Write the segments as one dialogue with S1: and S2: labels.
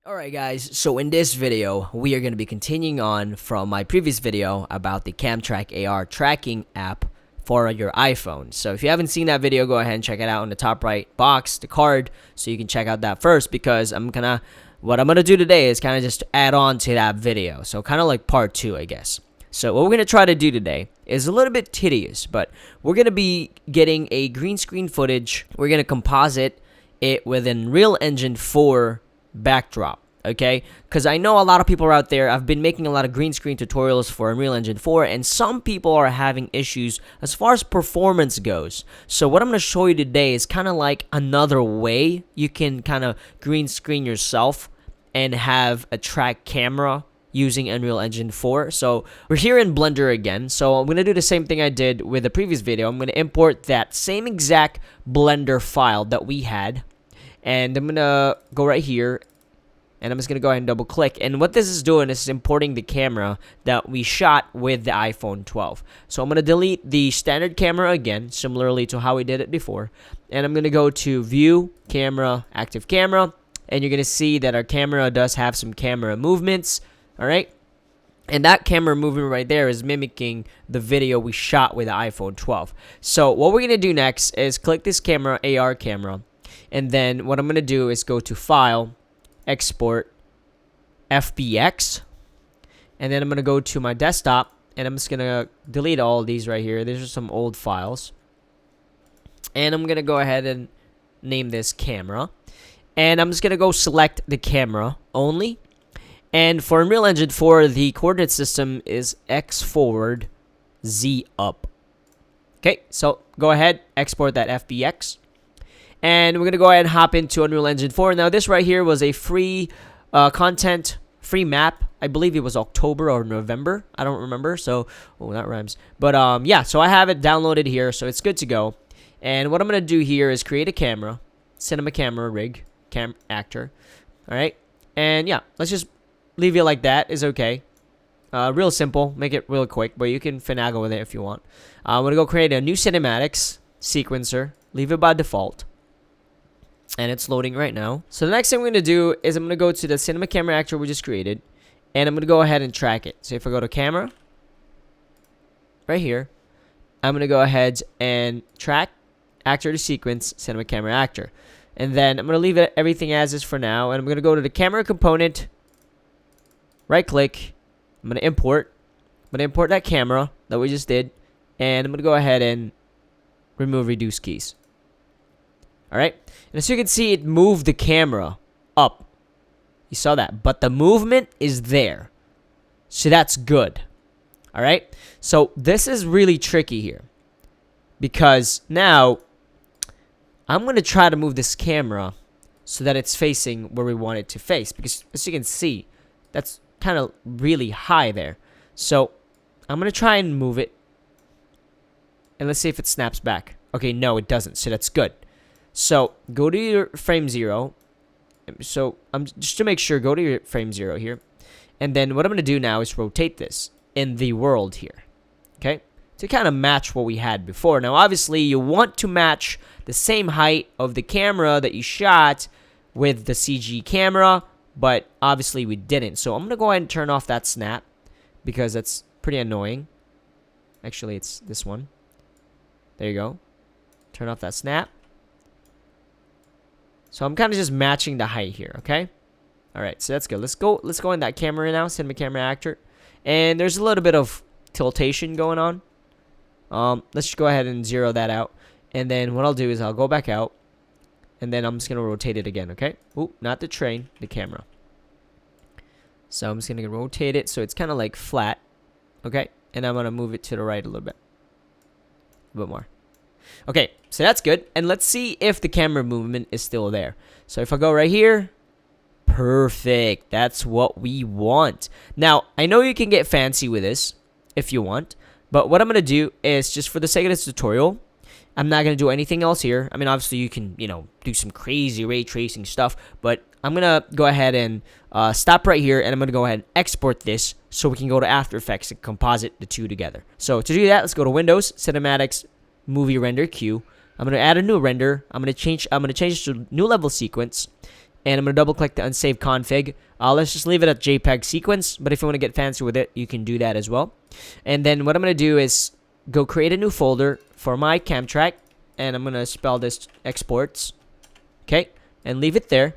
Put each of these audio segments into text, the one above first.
S1: Alright guys, so in this video, we are going to be continuing on from my previous video about the Camtrack AR tracking app for your iPhone. So if you haven't seen that video, go ahead and check it out in the top right box, the card, so you can check out that first, because what I'm gonna do today is kind of just add on to that video. So kind of like part 2, I guess. So what we're going to try to do today is a little bit tedious, but we're going to be getting a green screen footage. We're going to composite it with Unreal Engine 4 backdrop, okay? Because I know a lot of people are out there. I've been making a lot of green screen tutorials for Unreal Engine 4, and some people are having issues as far as performance goes. So what I'm going to show you today is kind of like another way you can kind of green screen yourself and have a track camera using Unreal Engine 4. So we're here in Blender again. So I'm going to do the same thing I did with the previous video. I'm going to import that same exact Blender file that we had, and I'm going to go right here, and I'm just going to go ahead and double click. And what this is doing is importing the camera that we shot with the iPhone 12. So I'm going to delete the standard camera again, similarly to how we did it before. And I'm going to go to View, Camera, Active Camera. And you're going to see that our camera does have some camera movements. Alright? And that camera movement right there is mimicking the video we shot with the iPhone 12. So what we're going to do next is click this camera, AR camera. And then what I'm going to do is go to File, Export, FBX. And then I'm going to go to my desktop. And I'm just going to delete all of these right here. These are some old files. And I'm going to go ahead and name this camera. And I'm just going to go select the camera only. And for Unreal Engine 4, the coordinate system is X forward, Z up. Okay, so go ahead, export that FBX. And we're going to go ahead and hop into Unreal Engine 4. Now, this right here was a free free map. I believe it was October or November. I don't remember. So, oh, that rhymes. But, yeah, so I have it downloaded here, so it's good to go. And what I'm going to do here is create a camera, cinema camera rig, actor. All right, and yeah, let's just leave it like that is okay. Real simple. Make it real quick, but you can finagle with it if you want. I'm going to go create a new cinematics sequencer. Leave it by default. And it's loading right now. So the next thing we're going to do is I'm going to go to the cinema camera actor we just created. And I'm going to go ahead and track it. So if I go to camera, right here, I'm going to go ahead and track actor to sequence, cinema camera actor. And then I'm going to leave it everything as is for now. And I'm going to go to the camera component, right click, I'm going to import. I'm going to import that camera that we just did. And I'm going to go ahead and remove reduce keys. Alright? And as you can see, it moved the camera up. You saw that. But the movement is there. So that's good. Alright? So this is really tricky here. Because now, I'm going to try to move this camera so that it's facing where we want it to face. Because as you can see, that's kind of really high there. So I'm going to try and move it. And let's see if it snaps back. Okay, no, it doesn't. So that's good. So go to your frame 0. So just to make sure, go to your frame 0 here. And then what I'm going to do now is rotate this in the world here. Okay? To kind of match what we had before. Now, obviously, you want to match the same height of the camera that you shot with the CG camera. But obviously we didn't. So I'm going to go ahead and turn off that snap, because that's pretty annoying. Actually, it's this one. There you go. Turn off that snap. So I'm kind of just matching the height here, okay? Alright, so that's good. Let's go in that camera now, cinema camera actor. And there's a little bit of tiltation going on. Let's just go ahead and zero that out. And then what I'll do is I'll go back out. And then I'm just going to rotate it again, okay? Oop, not the train, the camera. So I'm just going to rotate it so it's kind of like flat, okay? And I'm going to move it to the right a little bit. A bit more. Okay, so that's good. And let's see if the camera movement is still there. So if I go right here, perfect. That's what we want. Now, I know you can get fancy with this if you want. But what I'm going to do is, just for the sake of this tutorial, I'm not going to do anything else here. I mean, obviously, you can, do some crazy ray tracing stuff. But I'm going to go ahead and stop right here. And I'm going to go ahead and export this so we can go to After Effects and composite the two together. So to do that, let's go to Windows, Cinematics, Movie Render Queue. I'm going to add a new render. I'm going to change it to new level sequence. And I'm going to double click the unsaved config. Let's just leave it at JPEG sequence, but if you want to get fancy with it, you can do that as well. And then what I'm going to do is go create a new folder for my camtrack, and I'm going to spell this exports, okay, and leave it there.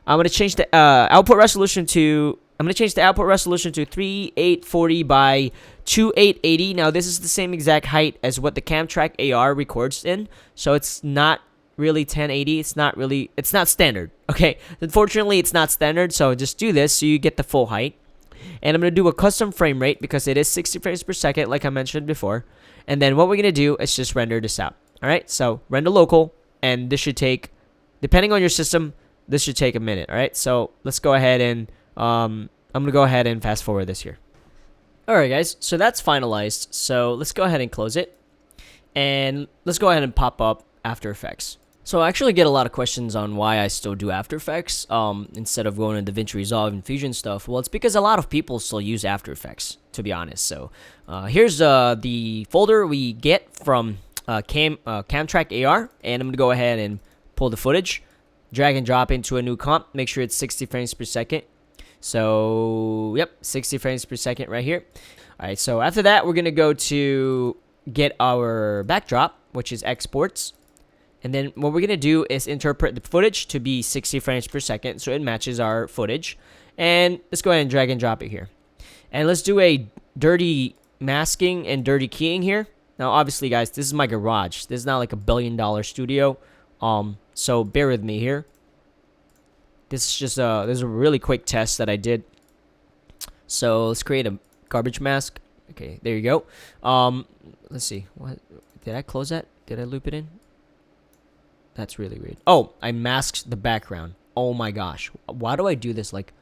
S1: I'm going to change the output resolution to 3840 by 2880. Now this is the same exact height as what the camtrack AR records in, so it's not really 1080. It's not standard. Okay, unfortunately it's not standard, so just do this so you get the full height. And I'm going to do a custom frame rate because it is 60 frames per second like I mentioned before. And then what we're going to do is just render this out. Alright, so render local, and this should take, depending on your system, this should take a minute. Alright, so let's go ahead and I'm going to go ahead and fast forward this here. Alright guys, so that's finalized. So let's go ahead and close it. And let's go ahead and pop up After Effects. So I actually get a lot of questions on why I still do After Effects instead of going to DaVinci Resolve and Fusion stuff. Well, it's because a lot of people still use After Effects, to be honest. So here's the folder we get from camtrack AR, and I'm going to go ahead and pull the footage, drag and drop into a new comp, make sure it's 60 frames per second. So, yep, 60 frames per second right here. All right, so after that, we're going to go to get our backdrop, which is exports. And then what we're going to do is interpret the footage to be 60 frames per second so it matches our footage. And let's go ahead and drag and drop it here. And let's do a dirty masking and dirty keying here. Now, obviously, guys, this is my garage. This is not like $1 billion studio. So bear with me here. This is just this is a really quick test that I did. So let's create a garbage mask. Okay, there you go. Let's see. What did I close that? Did I loop it in? That's really weird. Oh, I masked the background. Oh my gosh. Why do I do this? Like,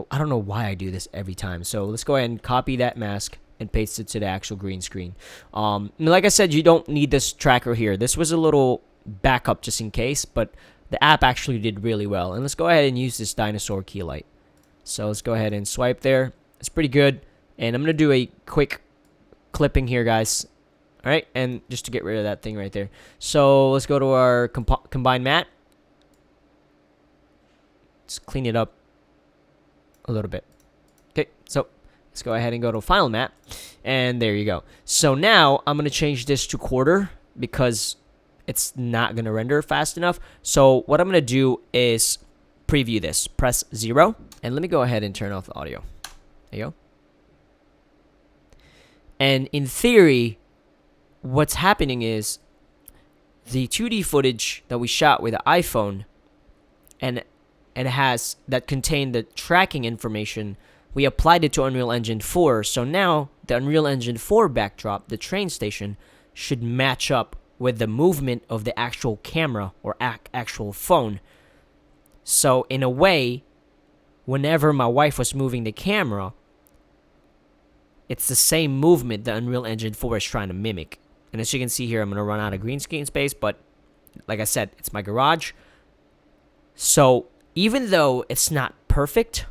S1: I don't know why I do this every time. So let's go ahead and copy that mask and paste it to the actual green screen. Like I said, you don't need this tracker here. This was a little backup just in case, but the app actually did really well. And let's go ahead and use this dinosaur key light. So let's go ahead and swipe there. It's pretty good. And I'm going to do a quick clipping here, guys. All right, and just to get rid of that thing right there. So let's go to our combine matte. Let's clean it up a little bit. Okay, so let's go ahead and go to final matte. And there you go. So now I'm going to change this to quarter because it's not going to render fast enough. So what I'm going to do is preview this. Press 0. And let me go ahead and turn off the audio. There you go. And in theory, what's happening is the 2D footage that we shot with the iPhone and has that contained the tracking information, we applied it to Unreal Engine 4. So now the Unreal Engine 4 backdrop, the train station, should match up with the movement of the actual camera or actual phone. So in a way, whenever my wife was moving the camera, it's the same movement that Unreal Engine 4 is trying to mimic. And as you can see here, I'm going to run out of green screen space, but like I said, it's my garage. So even though it's not perfect,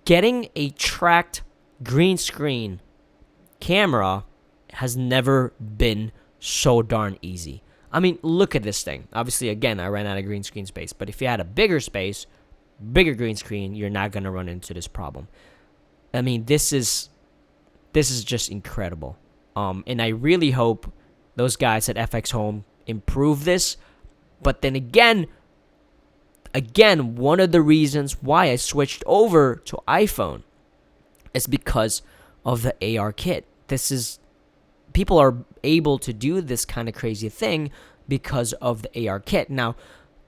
S1: getting a tracked green screen camera has never been so darn easy. I mean, look at this thing. Obviously, again, I ran out of green screen space, but if you had a bigger space, bigger green screen, you're not going to run into this problem. I mean, this is just incredible. And I really hope those guys at fxhome improve this. But then again, one of the reasons why I switched over to iPhone is because of the AR kit. People are able to do this kind of crazy thing because of the AR kit. Now,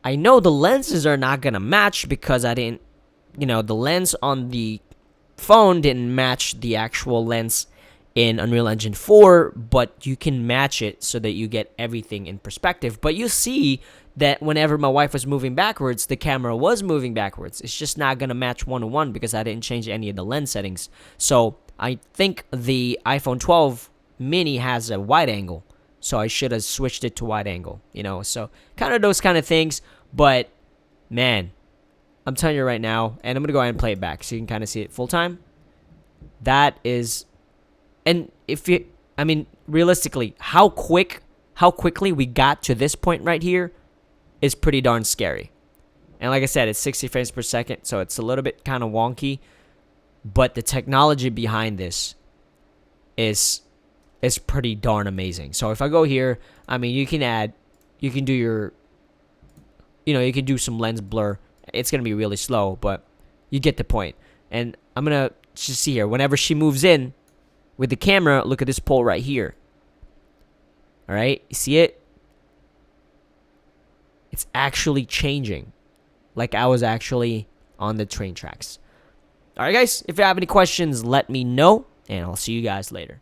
S1: I know the lenses are not going to match because the lens on the phone didn't match the actual lens in Unreal Engine 4, but you can match it so that you get everything in perspective. But you see that whenever my wife was moving backwards, the camera was moving backwards. It's just not going to match one-to-one because I didn't change any of the lens settings. So I think the iPhone 12 mini has a wide angle, so I should have switched it to wide angle, so kind of those kind of things. But man, I'm telling you right now, and I'm gonna go ahead and play it back so you can kind of see it full time. That is, and realistically, how quickly we got to this point right here is pretty darn scary. And like I said, it's 60 frames per second, so it's a little bit kind of wonky. But the technology behind this is pretty darn amazing. So if I go here, I mean, you can do your, you can do some lens blur. It's going to be really slow, but you get the point. And I'm going to just see here, whenever she moves in with the camera, look at this pole right here. All right, you see it? It's actually changing, like I was actually on the train tracks. All right, guys, if you have any questions, let me know, and I'll see you guys later.